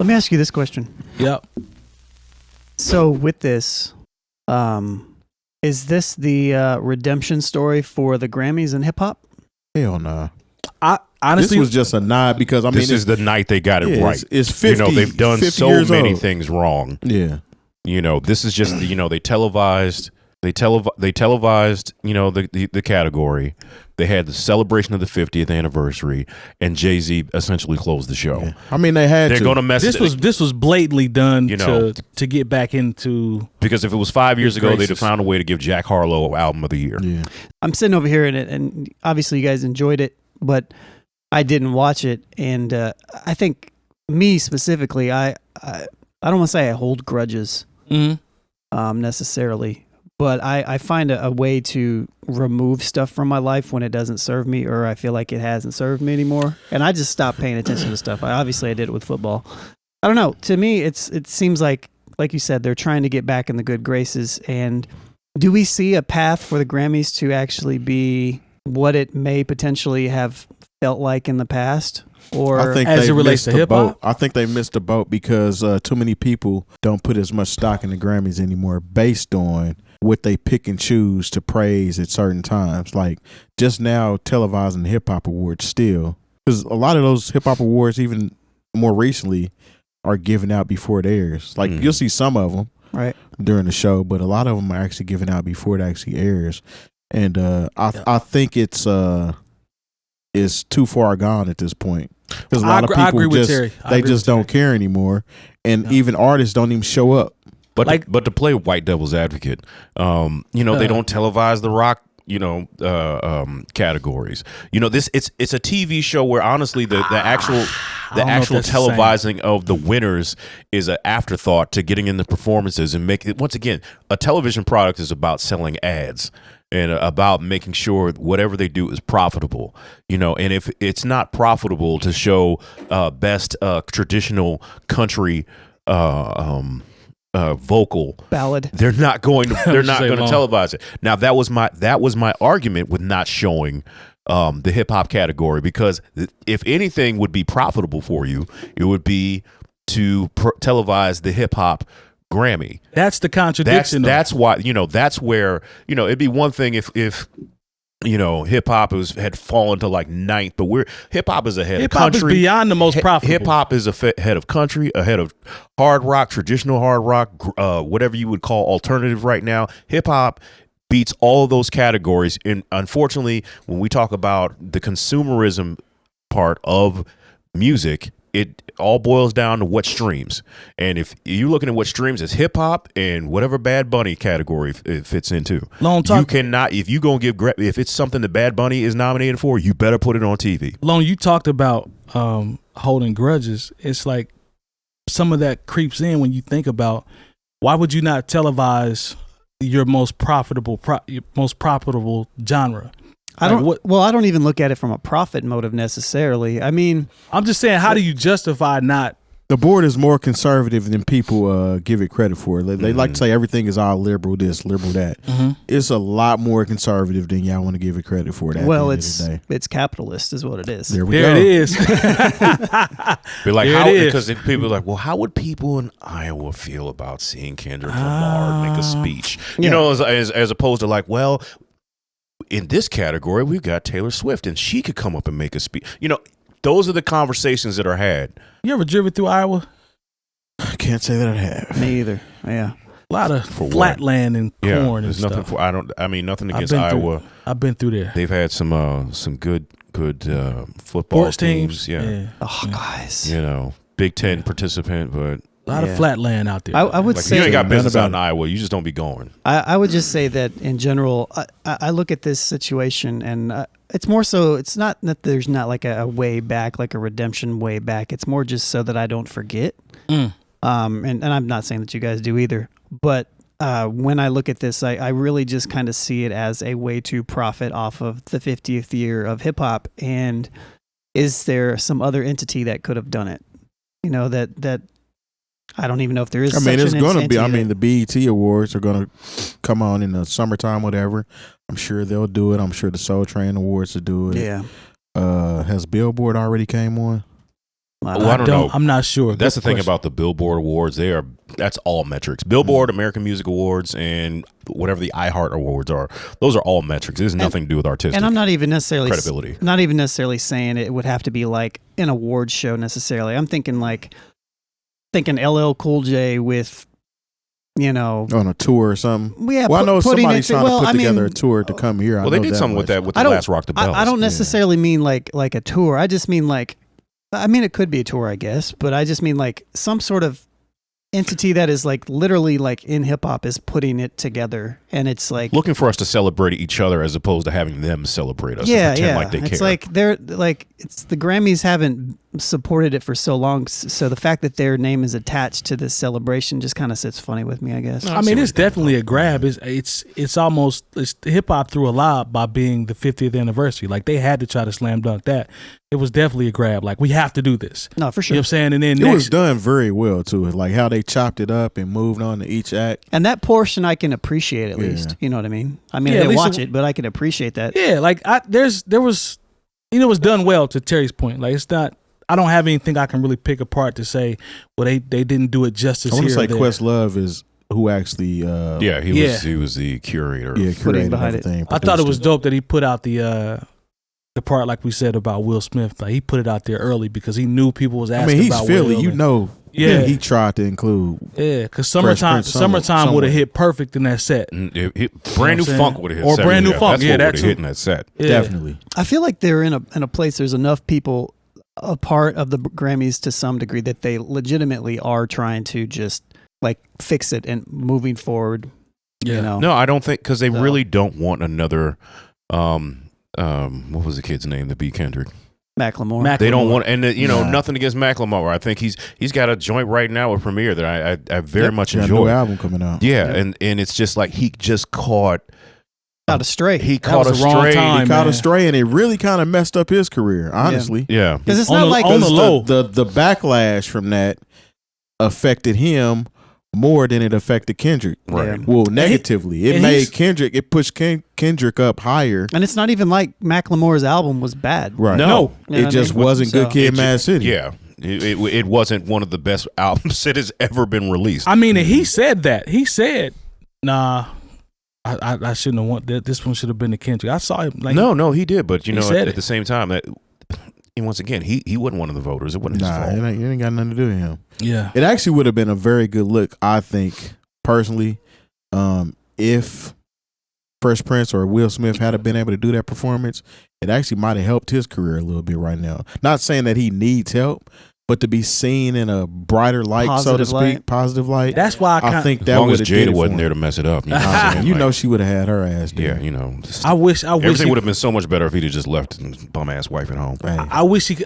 Let me ask you this question. Yep. So with this, is this the redemption story for the Grammys and hip hop? Hell no. I honestly, this was just a nod because I mean, this is the night they got it right. It's 50. They've done so many things wrong. Yeah. This is just they televised. They televised, the category. They had the celebration of the 50th anniversary, and Jay-Z essentially closed the show. Yeah. I mean, they're going to mess. This was blatantly done to get back into, because if it was 5 years ago, they'd have found a way to give Jack Harlow Album of the Year. Yeah. I'm sitting over here and obviously you guys enjoyed it, but I didn't watch it, and I think me specifically, I don't want to say I hold grudges necessarily. But I find a way to remove stuff from my life when it doesn't serve me, or I feel like it hasn't served me anymore. And I just stopped paying attention to stuff. I did it with football. I don't know. To me, it seems like you said, they're trying to get back in the good graces. And do we see a path for the Grammys to actually be what it may potentially have felt like in the past? Or I think as it relates to hip hop? I think they missed the boat because too many people don't put as much stock in the Grammys anymore based on what they pick and choose to praise at certain times. Like just now televising the hip hop awards still, because a lot of those hip hop awards even more recently are given out before it airs. Like you'll see some of them right during the show, but a lot of them are actually given out before it actually airs. And I think it's too far gone at this point, because a lot of people just don't care anymore, and even artists don't even show up. But to play white devil's advocate, they don't televise the rock, categories. It's a TV show where honestly the actual televising of the winners is an afterthought to getting in the performances and make it. Once again, a television product is about selling ads and about making sure whatever they do is profitable. And if it's not profitable to show best traditional country vocal ballad, they're not going to televise it. Now that was my argument with not showing the hip hop category, because if anything would be profitable for you, it would be to televise the hip hop Grammy. That's the contradiction. That's why that's where it'd be one thing if hip hop had fallen to like ninth, but hip hop is ahead of country. Hip hop is beyond the most profitable. Hip hop is ahead of country, ahead of hard rock, traditional hard rock, whatever you would call alternative right now. Hip hop beats all of those categories. And unfortunately, when we talk about the consumerism part of music, it all boils down to what streams. And if you're looking at what streams, it's hip hop and whatever Bad Bunny category it fits into. You cannot, if you gonna if it's something that Bad Bunny is nominated for, you better put it on TV. Lone, you talked about holding grudges. It's like some of that creeps in when you think about, why would you not televise your most profitable genre? I don't even look at it from a profit motive necessarily. I mean, I'm just saying, how do you justify not? The board is more conservative than people give it credit for. They like to say everything is all liberal this, liberal that. It's a lot more conservative than y'all want to give it credit for. That well, it's capitalist is what it is. There we go. There it is. Be like, because if people are like, well, how would people in Iowa feel about seeing Kendrick Lamar make a speech? As opposed to like, well, in this category, we've got Taylor Swift, and she could come up and make a speech. Those are the conversations that are had. You ever driven through Iowa? I can't say that I have. Me either. Yeah, a lot of flat land and corn and stuff. Nothing against Iowa. I've been through there. They've had some good football sports teams. Yeah. Oh, guys. Big Ten participant, but. A lot of flat land out there. I would say you ain't got business out in Iowa. You just don't be going. I would just say that in general, I look at this situation, and it's more so. It's not that there's not like a way back, like a redemption way back. It's more just so that I don't forget. And I'm not saying that you guys do either. But when I look at this, I really just kind of see it as a way to profit off of the 50th year of hip hop. And is there some other entity that could have done it? That. I don't even know if there is. It's going to be. The BET Awards are going to come on in the summertime, whatever. I'm sure they'll do it. I'm sure the Soul Train Awards will do it. Yeah. Has Billboard already came on? Well, I don't know. I'm not sure. That's Good the thing question. about the Billboard Awards. That's all metrics. Billboard, American Music Awards, and whatever the iHeart Awards are. Those are all metrics. It has nothing to do with artistic. And I'm not even necessarily credibility. Not even necessarily saying it would have to be like an award show necessarily. I'm thinking LL Cool J with, on a tour or something. Yeah, well, I know somebody's trying to put together a mean, tour to come here. Well, they did something with that with the last Rock the Bells. I don't necessarily mean like a tour. I just mean it could be a tour, I guess, but I just mean like some sort of entity that is like literally like in hip hop is putting it together, and it's like looking for us to celebrate each other as opposed to having them celebrate us. And pretend like they care. It's like it's the Grammys haven't supported it for so long, so the fact that their name is attached to this celebration just kind of sits funny with me, I guess. I mean, it's definitely a grab. It's almost hip hop threw a lot by being the 50th anniversary. Like they had to try to slam dunk that. It was definitely a grab. Like we have to do this. No, for sure. You know what I'm saying? And then it was done very well too. Like how they chopped it up and moved on to each act. And that portion I can appreciate at least. You know what I mean? I didn't watch it, but I can appreciate that. Yeah, like there was, it was done well. To Terry's point, like it's not. I don't have anything I can really pick apart to say. Well, they didn't do it justice. I want to say 𝐀𝐁𝐎𝐓 is who actually. He was the curator. Yeah, curated behind everything. I thought it was dope that he put out the part like we said about Will Smith. Like he put it out there early because he knew people was asking. He's about Philly, Will he tried to include. Yeah, because summertime would have hit perfect in that set. Brand new funk would have hit. Or brand new funk. That's That's hit in that set. Yeah. Definitely. I feel like they're in a place. There's enough people a part of the Grammys to some degree that they legitimately are trying to just like fix it and moving forward. Yeah. No, I don't think because they really don't want another. What was the kid's name that beat Kendrick? Macklemore. They don't want, and nothing against Macklemore. I think he's got a joint right now with Premier that I very much enjoy. A new album coming out. Yeah, and it's just like he just caught astray. He caught a stray, and it really kind of messed up his career. Honestly, yeah, because it's not like on the low. The backlash from that affected him more than it affected Kendrick. Right. Well, negatively. It pushed Kendrick up higher. And it's not even like Macklemore's album was bad. Right. No. It just wasn't Good Kid, Mad City. Yeah. It wasn't one of the best albums that has ever been released. I mean, he said that. He said, nah, I shouldn't have wanted that. This one should have been the Kendrick. I saw him. Like, no, he did. But, at it. the same time, that. And once again, he wasn't one of the voters. It wasn't his fault. It ain't got nothing to do with him. Yeah. It actually would have been a very good look, I think, personally, if Fresh Prince or Will Smith had been able to do that performance. It actually might have helped his career a little bit right now. Not saying that he needs help, but to be seen in a brighter light, Positive so to speak, positive light. That's why I think that as long would as have Jada wasn't there to mess it up. She would have had her ass there. Yeah, I wish everything would have been so much better if he'd have just left his bum ass wife at home. I wish he